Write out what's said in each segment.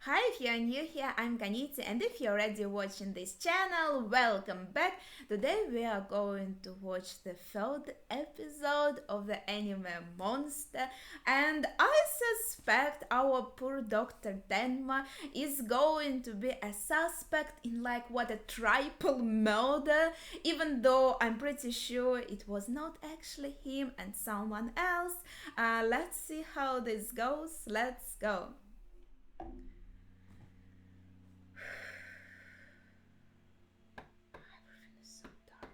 Hi, if you're new here, I'm Kanitsi, and if you're already watching this channel, welcome back. Today we are going to watch the third episode of the anime Monster, and I suspect our poor Dr. Tenma is going to be a suspect in a triple murder, even though I'm pretty sure it was not actually him and someone else. Let's see how this goes. Let's go. So dark.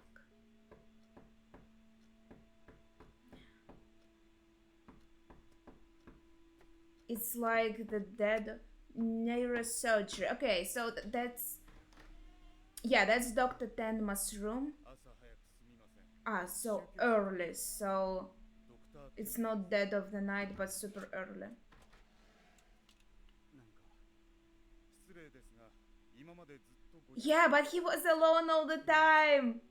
It's like the dead neurosurgery. Okay, so that's yeah, that's Dr. Tenma's room. Ah, so early. So it's not dead of the night, but super early. Yeah, but he was alone all the time.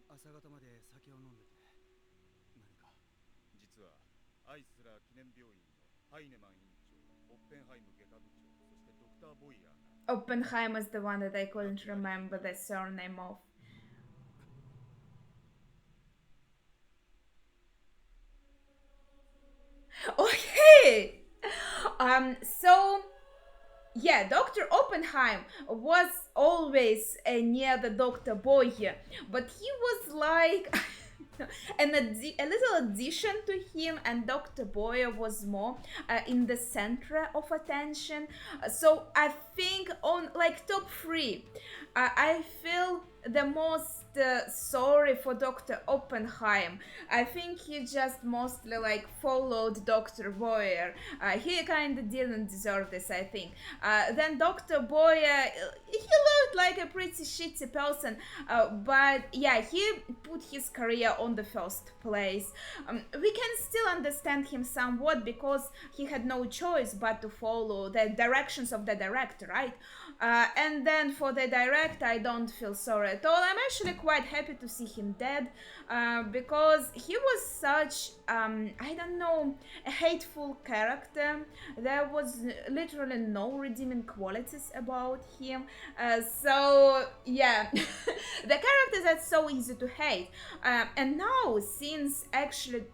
Oppenheimer is the one that I couldn't remember the surname of. Okay. So yeah, Dr. Oppenheim was always near the Dr. Boye, but he was like a little addition to him, and Dr. Boye was more in the center of attention. So I think on like top three, I feel the most sorry for Dr. Oppenheim. I think he just mostly followed Dr. Boyer. He kind of didn't deserve this, I think. Then Dr. Boyer, he looked like a pretty shitty person, but yeah, he put his career on the first place. We can still understand him somewhat because he had no choice but to follow the directions of the director, right? And then for the director, I don't feel sorry at all. I'm actually quite happy to see him dead because he was such, I don't know, a hateful character. There was literally no redeeming qualities about him. So, yeah, the characters are so easy to hate. And now, since actually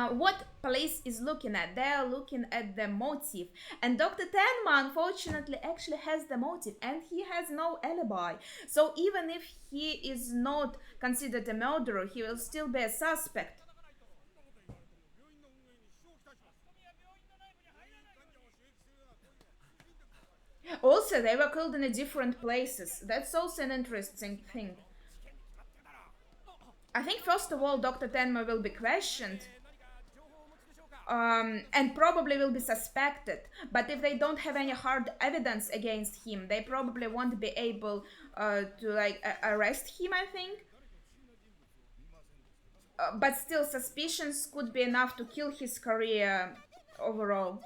what police is looking at, they are looking at the motive, and Dr. Tenma unfortunately actually has the motive, and he has no alibi. So even if he is not considered a murderer, he will still be a suspect. Also, they were killed in different places. That's also an interesting thing. I think first of all, Dr. Tenma will be questioned, and probably will be suspected. But if they don't have any hard evidence against him, they probably won't be able to arrest him, I think. But still, suspicions could be enough to kill his career overall.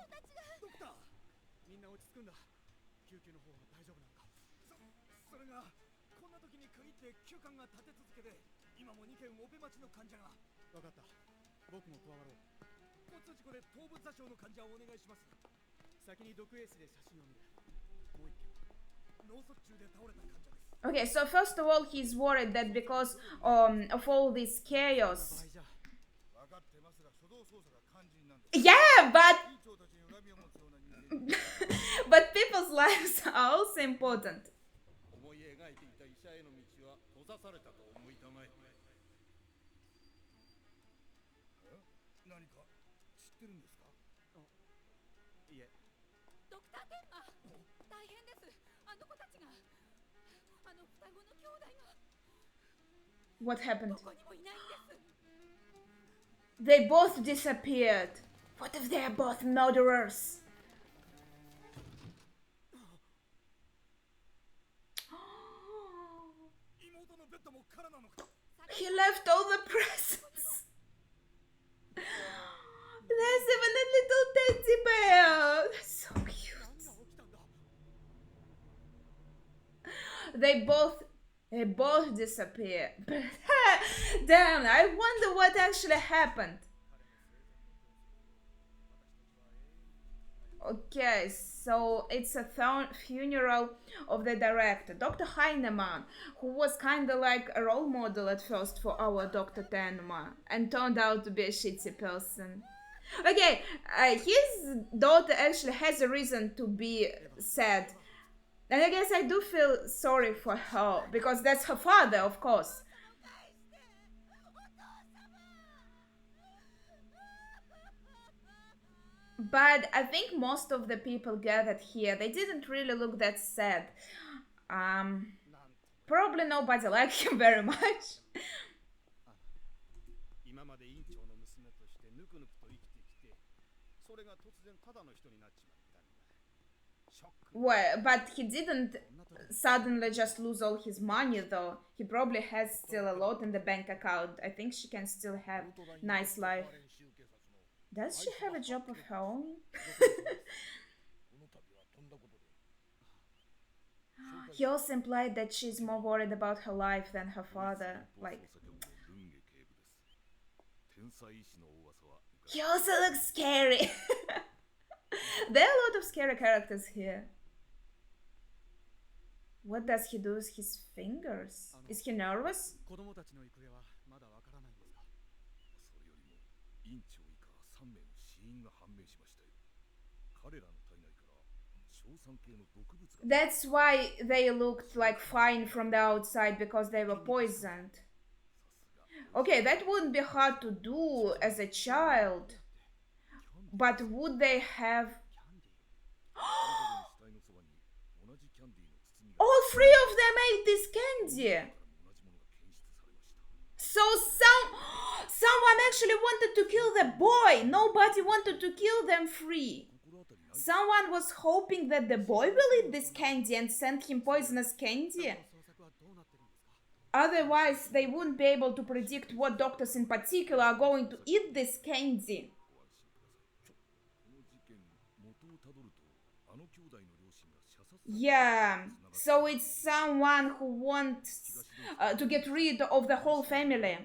Okay, so first of all, he's worried that because of all this chaos. Yeah, but but people's lives are also important. What happened? They both disappeared. What if they are both murderers? He left all the presents. There's even a little teddy bear. That's so cute. They both disappeared. Damn, I wonder what actually happened. Okay, so it's a funeral of the director, Dr. Heinemann, who was kind of like a role model at first for our Dr. Tenma and turned out to be a shitty person. Okay, his daughter actually has a reason to be sad. And I guess I do feel sorry for her because that's her father, of course. But I think most of the people gathered here, they didn't really look that sad. Um, Probably nobody liked him very much. 今まで院長の娘としてぬくぬくと生きてきて、それが突然ただの人になっちまったんだ。ショック。Well, but he didn't suddenly just lose all his money, though. He probably has still a lot in the bank account. I think she can still have nice life. Does she have a job of her own? He also implied that she's more worried about her life than her father. Like, he also looks scary. There are a lot of scary characters here. What does he do with his fingers? Is he nervous? 子供たちの行方はまだわからないんですか。それよりも院長以下3名の死因が判明しましたよ。彼らの体内から硝酸系の毒物が。That's why they looked like fine from the outside because they were poisoned. Okay, that wouldn't be hard to do as a child. But would they have... All three of them ate this candy! So someone actually wanted to kill the boy! Nobody wanted to kill them three! Someone was hoping that the boy will eat this candy and send him poisonous candy? Otherwise, they wouldn't be able to predict what doctors in particular are going to eat this candy. Yeah, so it's someone who wants to get rid of the whole family.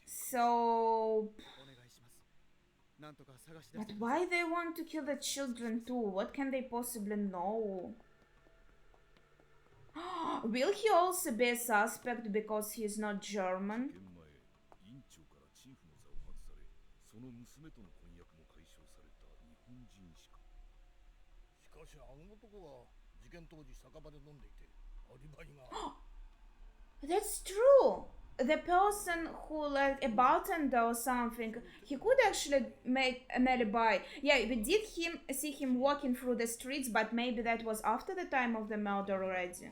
So... But why they want to kill the children too? What can they possibly know? Will he also be a suspect because he's not German? That's true. The person who, like a bartender or something, he could actually make an alibi. Yeah, we did see him walking through the streets, but maybe that was after the time of the murder already.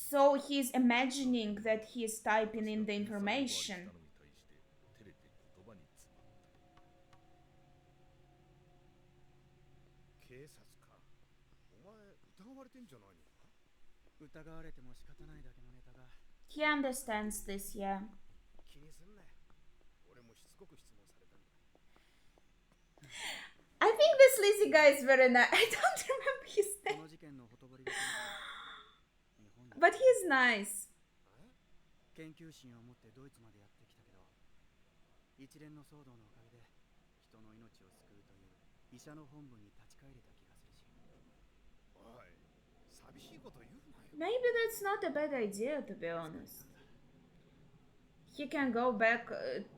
So he's imagining that he's typing in the information. He understands this, yeah. I think this lazy guy is very nice. I don't remember his name. But he's nice. 研究心を持ってドイツまでやってきたけど、一連の騒動のおかげで人の命を救うという医者の本分に立ち返れた気がするし。おい、寂しいこと言うなよ。Maybe that's not a bad idea, to be honest. He can go back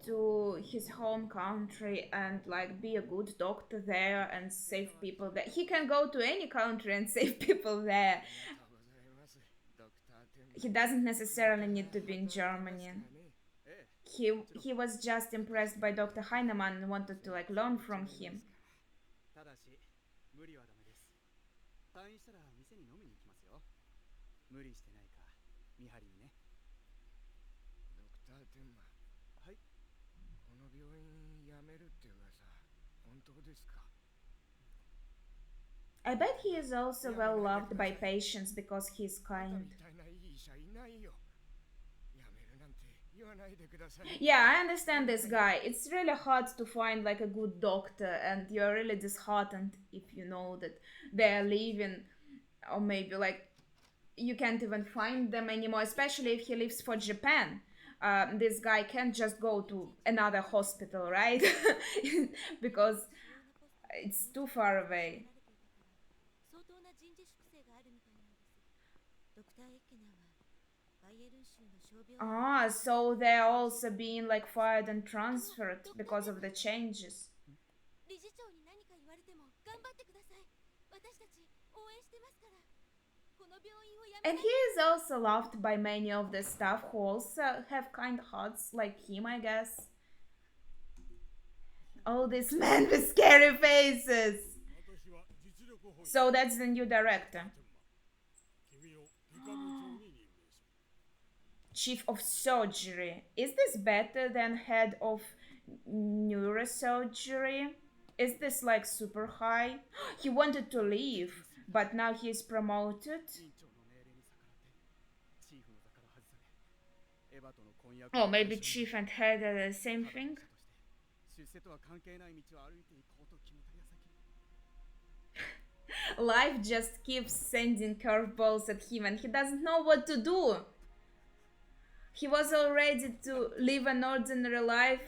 to his home country and like be a good doctor there and save people there. He can go to any country and save people there. He doesn't necessarily need to be in Germany. He was just impressed by Dr. Heinemann and wanted to like learn from him. I bet he is also well loved by patients because he's kind. Yeah, I understand this guy. It's really hard to find like a good doctor, and you're really disheartened if you know that they're leaving, or maybe like you can't even find them anymore, especially if he leaves for Japan. This guy can't just go to another hospital, right? Because it's too far away. Ah, so they're also being like fired and transferred because of the changes. And he is also loved by many of the staff who also have kind hearts like him, I guess. All these men with scary faces. So that's the new director. Chief of surgery. Is this better than head of neurosurgery? Is this like super high? He wanted to leave, but now he is promoted. Oh, maybe chief and head are the same thing. Life just keeps sending curveballs at him and he doesn't know what to do. He was all ready to live an ordinary life,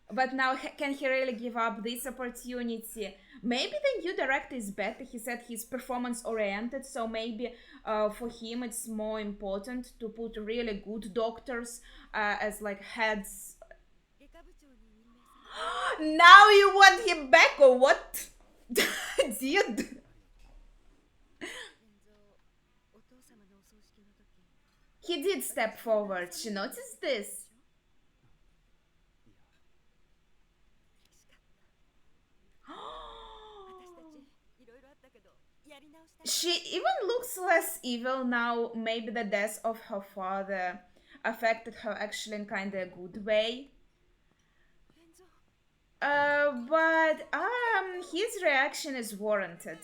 but now can he really give up this opportunity? Maybe the new director is better. He said he's performance oriented, so maybe for him it's more important to put really good doctors as like heads. Now you want him back or what? Dude. He did step forward. She noticed this. She even looks less evil now. Maybe the death of her father affected her actually in kind of a good way. But his reaction is warranted.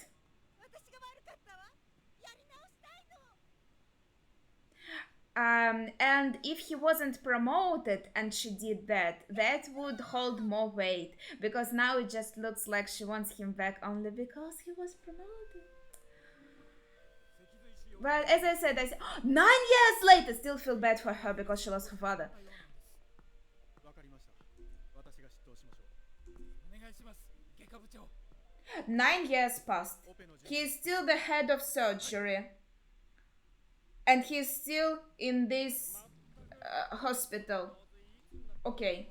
And if he wasn't promoted and she did that, that would hold more weight because now it just looks like she wants him back only because he was promoted. But as I said, 9 years later, still feel bad for her because she lost her father. 9 years passed. He is still the head of surgery, and he's still in this hospital. Okay.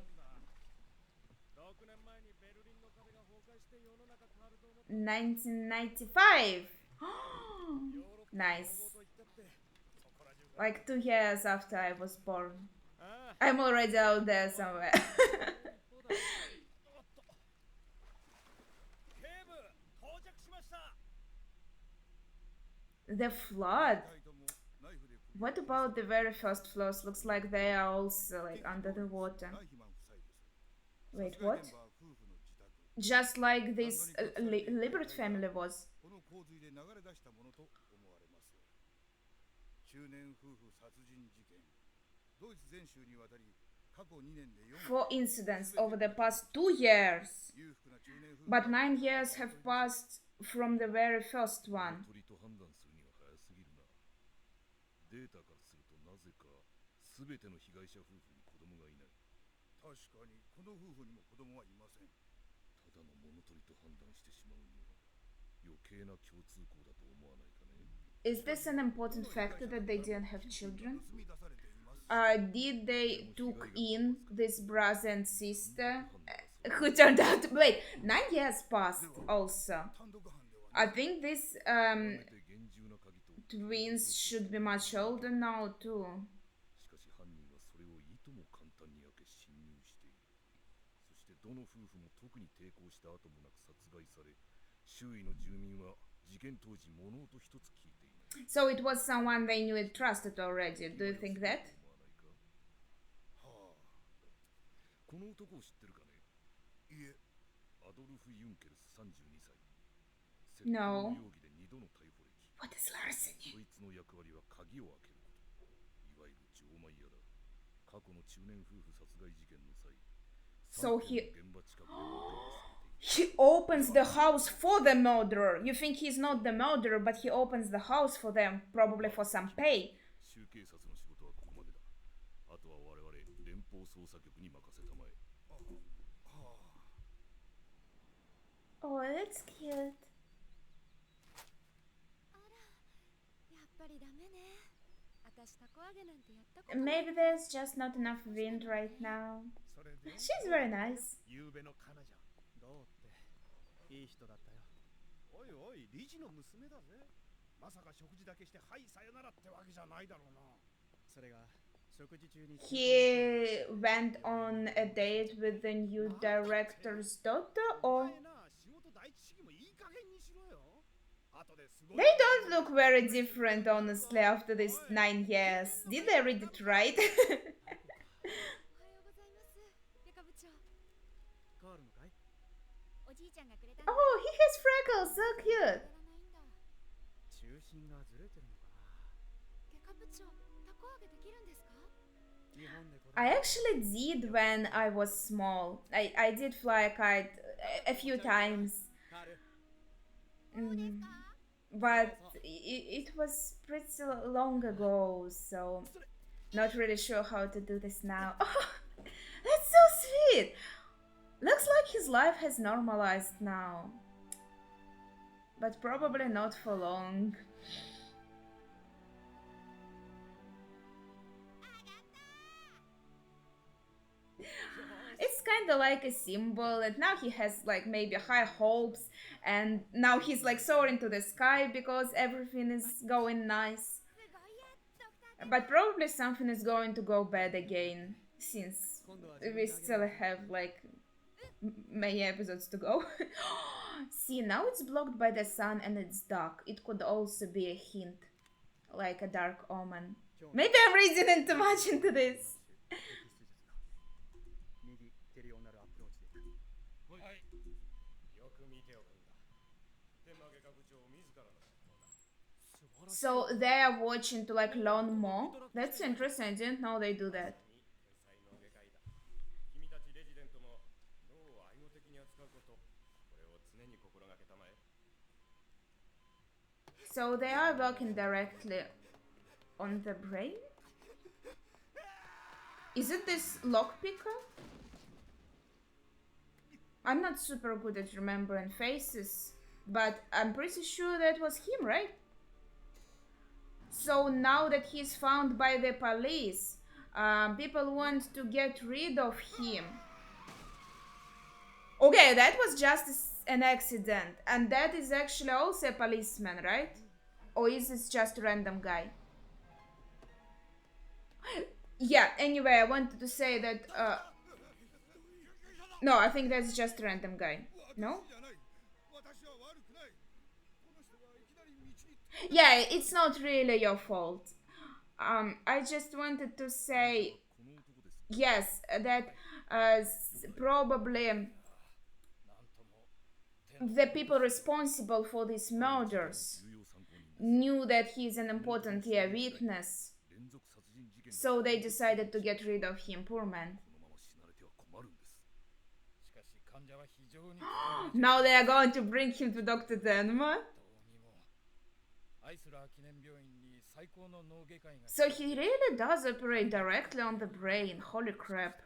1995. Nice. Like 2 years after I was born. I'm already out there somewhere. The flood. What about the very first floors? Looks like they are also like under the water. Wait, what? Just like this Libert family was. Four incidents over the past 2 years. But 9 years have passed from the very first one. Is this an important factor that they didn't have children? Did they took in this brother and sister who turned out to wait 9 years passed also. I think these twins should be much older now too. So it was someone they knew and trusted already. Do you think that? No. What is larceny? So he opens the house for the murderer. You think he's not the murderer, but he opens the house for them, probably for some pay. Oh, that's cute. Maybe there's just not enough wind right now. She's very nice. どうっていい人だったよ。おいおい、理事の娘だぜ。まさか食事だけしてはいさよならってわけじゃないだろうな。それが食事中に He went on a date with the new director's daughter, or 仕事第一主義もいい加減にしろよ。後ですごい they don't look very different, honestly, after these 9 years. Did I read it right? カールのかい Oh, he has freckles, so cute. 中心がずれてるのかな。I actually did when I was small. I did fly a kite a few times. But it was pretty long ago, so not really sure how to do this now. Oh, that's so sweet. Looks like his life has normalized now. But probably not for long. It's kind of like a symbol, and now he has like maybe high hopes, and now he's like soaring to the sky because everything is going nice. But probably something is going to go bad again, since we still have like many episodes to go. See, now it's blocked by the sun and it's dark. It could also be a hint, like a dark omen. Maybe I'm reading in too much into this. 右テリオナルアプローチで。はい。よく見ておくんだ。天馬外科部長自らの出頭だ。 So they are watching to like learn more. That's interesting. I didn't know they do that. So they are working directly on the brain? Is it this lockpicker? I'm not super good at remembering faces, but I'm pretty sure that was him, right? So now that he's found by the police, people want to get rid of him. Okay, that was just an accident, and that is actually also a policeman, right? Or is this just a random guy? Yeah, anyway, I wanted to say that, no, I think that's just a random guy. No? Yeah, it's not really your fault. I just wanted to say, yes, that probably the people responsible for these murders knew that he's an important witness, so they decided to get rid of him. Poor man. Now they are going to bring him to Dr. Denma. So he really does operate directly on the brain. Holy crap.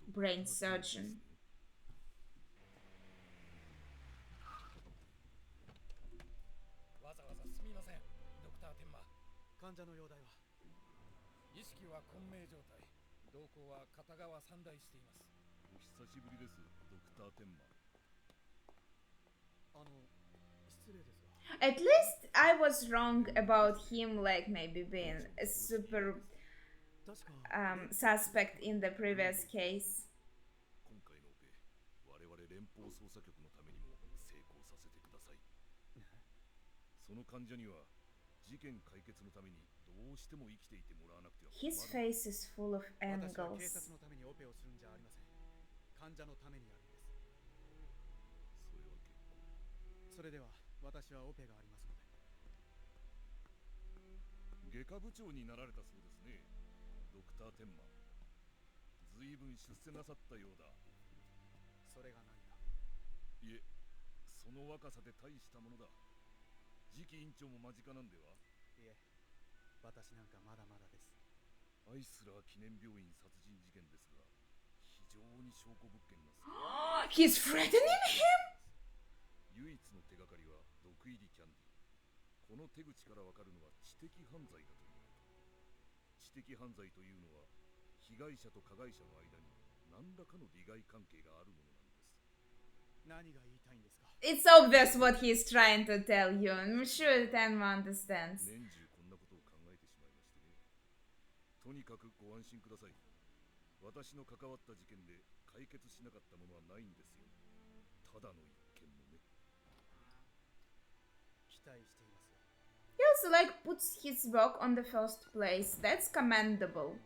Brain surgeon. 患者の容体は意識は混迷状態。動向は片側3台しています。お久しぶりです、ドクター天馬。失礼ですが。 At least I was wrong about him, like maybe being a super suspect in the previous case. 今回のオペ、我々連邦捜査局のためにも成功させてください。その患者には His face is full of angles. 外科部長になられたそうですね。ドクター天馬。随分出世なさったようだ。それが何か。いえ、その若さで大したものだ。次期院長も間近なんでは。いえ、私なんかまだまだです。アイスラー記念病院殺人事件ですが、非常に証拠物件が少ない。He's threatening him? 唯一の手がかりは毒入りキャンディー。この手口からわかるのは知的犯罪だということ。知的犯罪というのは被害者と加害者の間に何らかの利害関係があるものなんです。何が言いたいんですか。 It's obvious what he's trying to tell you. I'm sure Tenma understands. 年中こんなことを考えてしまいましてね。とにかくご安心ください。私の関わった事件で解決しなかったものはないんですよ。ただの一件もね。期待していますよ。 He also like puts his work on the first place. That's commendable.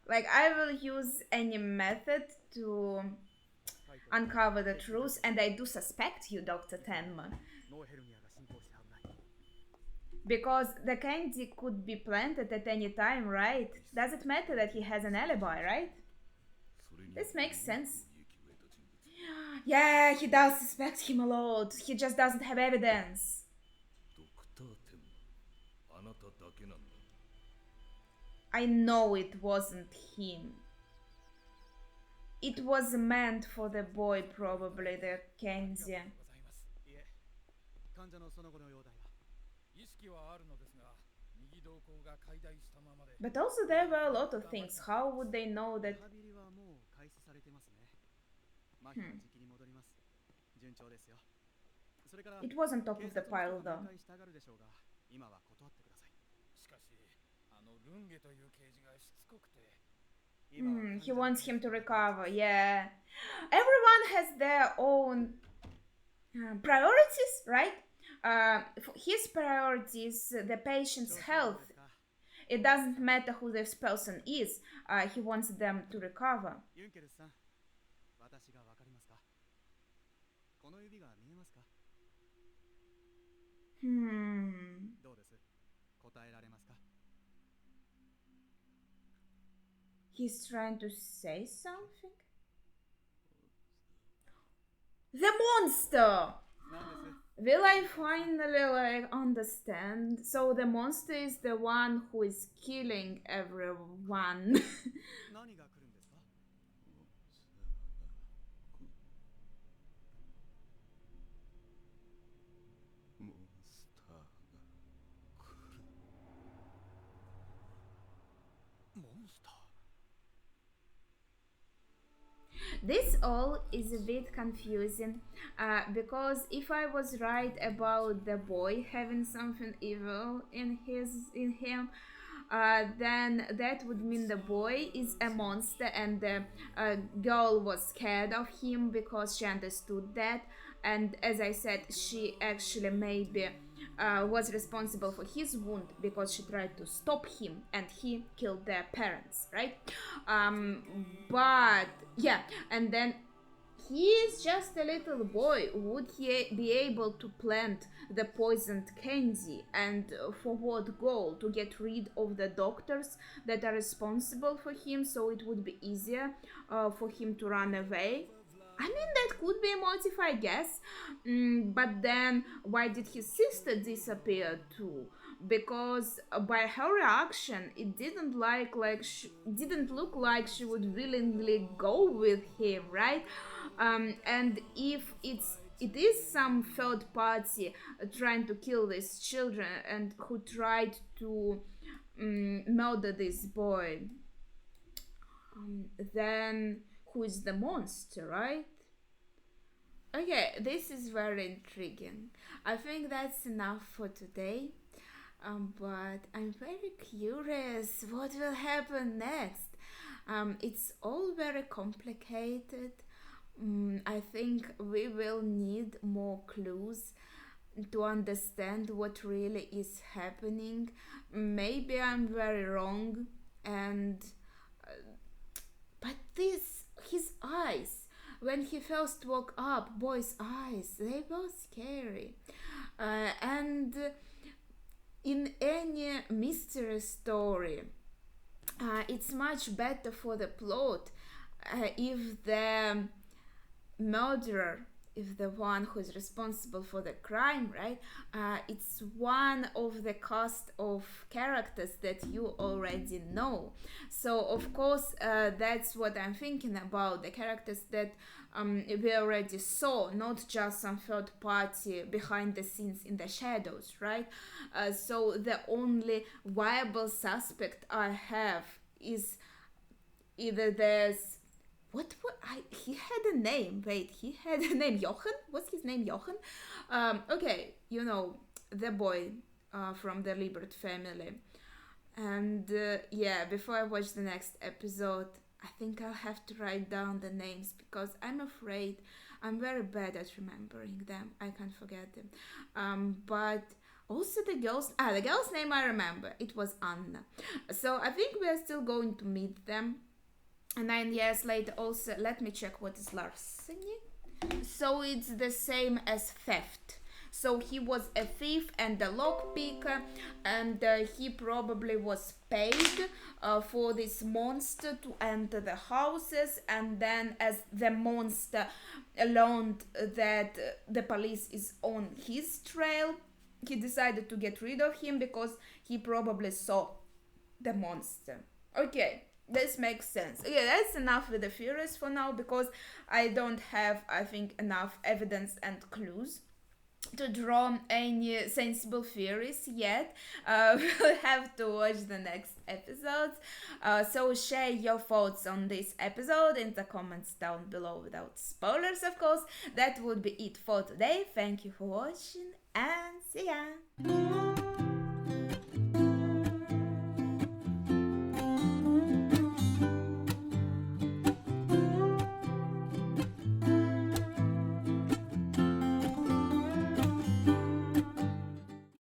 Like I will use any method to uncover the truth, and I do suspect you, Dr. Tenma. 脳ヘルニアが進行して危ない。 Because the candy could be planted at any time, right? Does it matter that he has an alibi, right? それに This makes sense. 利益を得た人物。 Yeah, he does suspect him a lot. He just doesn't have evidence. ドクター天馬、あなただけなんだ。 I know it wasn't him. It was meant for the boy, probably, the candy. ございます。いえ、患者のその後の容体は。意識はあるのですが、右瞳孔が拡大したままで。 But also there were a lot of things. How would they know リ that? ハビリはもう開始されてますね。麻痺は時期に戻ります。順調ですよ。それから It was on top of the 警察 pile の人が though. 面会したがるでしょうが、今は断ってください。しかし、ルンゲという刑事がしつこくて。今は He wants him to recover. Yeah. Everyone has their own priorities, right? His priority is the patient's 調子はどう health. ですか。 It doesn't matter who this person is. He wants them to recover. ユンケルスさん、私がわかりますか。この指が見えますか。 どうです。答えられますか。 He's trying to say something? The monster! なんです。 Will I finally like understand? So the monster is the one who is killing everyone. 何が来るんですか。モンスターが来る。モンスター。 This all is a bit confusing because if I was right about the boy having something evil in him, then that would mean the boy is a monster and the girl was scared of him because she understood that, and as I said, she actually maybe was responsible for his wound because she tried to stop him and he killed their parents, right? But yeah, and then he is just a little boy. Would he be able to plant the poisoned candy, and for what goal? To get rid of the doctors that are responsible for him, so it would be easier for him to run away. I mean, that could be a motive, I guess. But then, why did his sister disappear too? Because by her reaction, it didn't didn't look like she would willingly go with him, right? And if it is some third party trying to kill these children and who tried to murder this boy, then who is the monster, right? Okay, this is very intriguing. I think that's enough for today. But I'm very curious what will happen next. It's all very complicated. I think we will need more clues to understand what really is happening. Maybe I'm very wrong, and but his eyes, when he first woke up, boy's eyes, they were scary, and in any mystery story, it's much better for the plot if the murderer, if the one who is responsible for the crime, right, it's one of the cast of characters that you already know. So of course that's what I'm thinking about, the characters that we already saw, not just some third party behind the scenes in the shadows, right? So the only viable suspect I have is either there's he had a name. Wait, he had a name. Jochen? What's his name? Jochen? Okay, you know, the boy from the Liebert family. And yeah, before I watch the next episode, I think I'll have to write down the names because I'm afraid I'm very bad at remembering them. I can't forget them. But also the girl's name I remember. It was Anna. So I think we are still going to meet them. 9 years later. Also, let me check what is larceny. So it's the same as theft. So he was a thief and a lockpicker, and he probably was paid for this monster to enter the houses, and then as the monster learned that the police is on his trail, he decided to get rid of him because he probably saw the monster. Okay. This makes sense. Okay, that's enough with the theories for now because I don't have, I think, enough evidence and clues to draw any sensible theories yet. We'll have to watch the next episodes. So share your thoughts on this episode in the comments down below without spoilers, of course. That would be it for today. Thank you for watching and see ya!